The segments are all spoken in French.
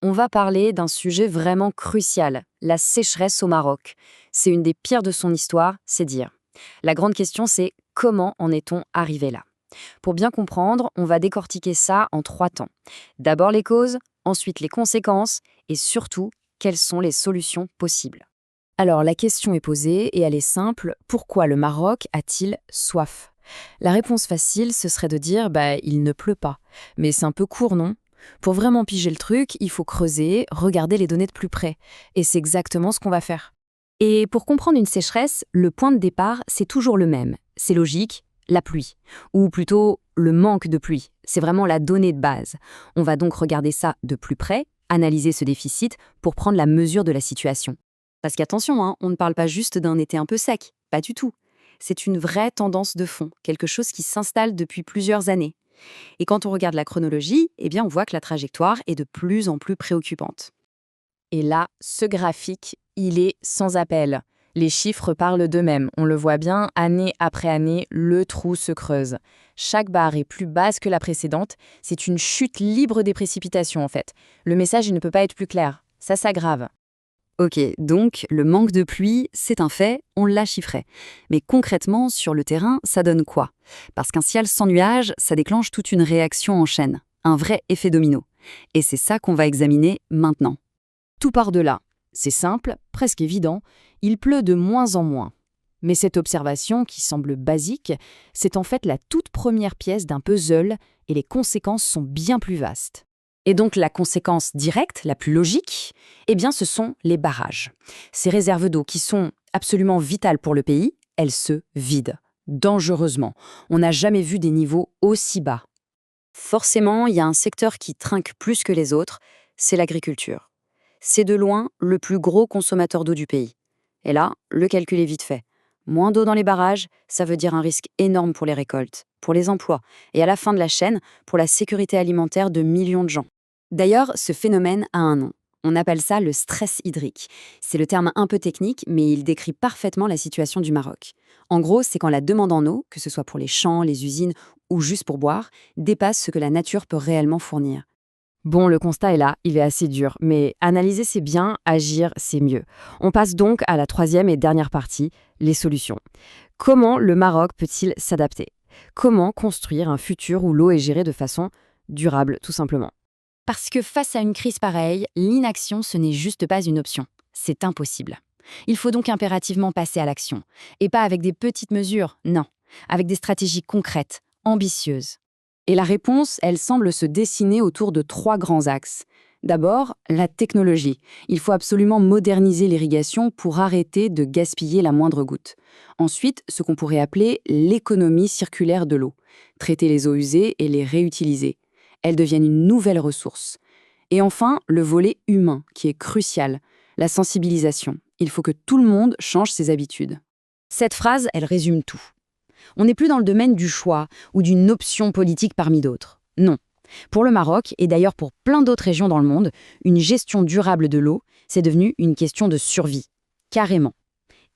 On va parler d'un sujet vraiment crucial, la sécheresse au Maroc. C'est une des pires de son histoire, c'est dire. La grande question, c'est comment en est-on arrivé là? Pour bien comprendre, on va décortiquer ça en 3 temps. D'abord les causes, ensuite les conséquences et surtout, quelles sont les solutions possibles. Alors la question est posée et elle est simple, pourquoi le Maroc a-t-il soif? La réponse facile, ce serait de dire il ne pleut pas. Mais c'est un peu court, non? Pour vraiment piger le truc, il faut creuser, regarder les données de plus près. Et c'est exactement ce qu'on va faire. Et pour comprendre une sécheresse, le point de départ, c'est toujours le même. C'est logique, la pluie. Ou plutôt, le manque de pluie. C'est vraiment la donnée de base. On va donc regarder ça de plus près, analyser ce déficit pour prendre la mesure de la situation. Parce qu'attention, on ne parle pas juste d'un été un peu sec. Pas du tout. C'est une vraie tendance de fond, quelque chose qui s'installe depuis plusieurs années. Et quand on regarde la chronologie, on voit que la trajectoire est de plus en plus préoccupante. Et là, ce graphique, il est sans appel. Les chiffres parlent d'eux-mêmes. On le voit bien, année après année, le trou se creuse. Chaque barre est plus basse que la précédente. C'est une chute libre des précipitations, en fait. Le message, il ne peut pas être plus clair. Ça s'aggrave. Ok, donc le manque de pluie, c'est un fait, on l'a chiffré. Mais concrètement, sur le terrain, ça donne quoi? Parce qu'un ciel sans nuages, ça déclenche toute une réaction en chaîne, un vrai effet domino. Et c'est ça qu'on va examiner maintenant. Tout part de là. C'est simple, presque évident, il pleut de moins en moins. Mais cette observation, qui semble basique, c'est en fait la toute première pièce d'un puzzle et les conséquences sont bien plus vastes. Et donc la conséquence directe, la plus logique, ce sont les barrages. Ces réserves d'eau qui sont absolument vitales pour le pays, elles se vident, dangereusement. On n'a jamais vu des niveaux aussi bas. Forcément, il y a un secteur qui trinque plus que les autres, c'est l'agriculture. C'est de loin le plus gros consommateur d'eau du pays. Et là, le calcul est vite fait. Moins d'eau dans les barrages, ça veut dire un risque énorme pour les récoltes, pour les emplois, et à la fin de la chaîne, pour la sécurité alimentaire de millions de gens. D'ailleurs, ce phénomène a un nom. On appelle ça le stress hydrique. C'est le terme un peu technique, mais il décrit parfaitement la situation du Maroc. En gros, c'est quand la demande en eau, que ce soit pour les champs, les usines ou juste pour boire, dépasse ce que la nature peut réellement fournir. Bon, le constat est là, il est assez dur, mais analyser c'est bien, agir c'est mieux. On passe donc à la troisième et dernière partie, les solutions. Comment le Maroc peut-il s'adapter? Comment construire un futur où l'eau est gérée de façon durable, tout simplement? Parce que face à une crise pareille, l'inaction, ce n'est juste pas une option. C'est impossible. Il faut donc impérativement passer à l'action. Et pas avec des petites mesures, non. Avec des stratégies concrètes, ambitieuses. Et la réponse, elle semble se dessiner autour de 3 grands axes. D'abord, la technologie. Il faut absolument moderniser l'irrigation pour arrêter de gaspiller la moindre goutte. Ensuite, ce qu'on pourrait appeler l'économie circulaire de l'eau. Traiter les eaux usées et les réutiliser. Elles deviennent une nouvelle ressource. Et enfin, le volet humain, qui est crucial, la sensibilisation. Il faut que tout le monde change ses habitudes. Cette phrase, elle résume tout. On n'est plus dans le domaine du choix ou d'une option politique parmi d'autres. Non. Pour le Maroc, et d'ailleurs pour plein d'autres régions dans le monde, une gestion durable de l'eau, c'est devenu une question de survie. Carrément.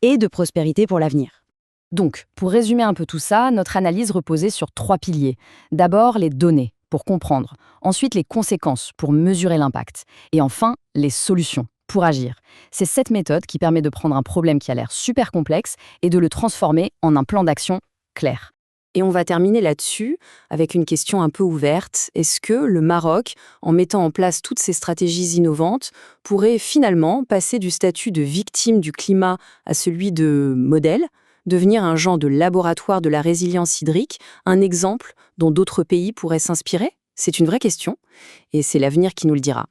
Et de prospérité pour l'avenir. Donc, pour résumer un peu tout ça, notre analyse reposait sur 3 piliers. D'abord, les données, pour comprendre. Ensuite, les conséquences, pour mesurer l'impact. Et enfin, les solutions, pour agir. C'est cette méthode qui permet de prendre un problème qui a l'air super complexe et de le transformer en un plan d'action clair. Et on va terminer là-dessus avec une question un peu ouverte. Est-ce que le Maroc, en mettant en place toutes ces stratégies innovantes, pourrait finalement passer du statut de victime du climat à celui de modèle, devenir un genre de laboratoire de la résilience hydrique, un exemple dont d'autres pays pourraient s'inspirer? C'est une vraie question, et c'est l'avenir qui nous le dira.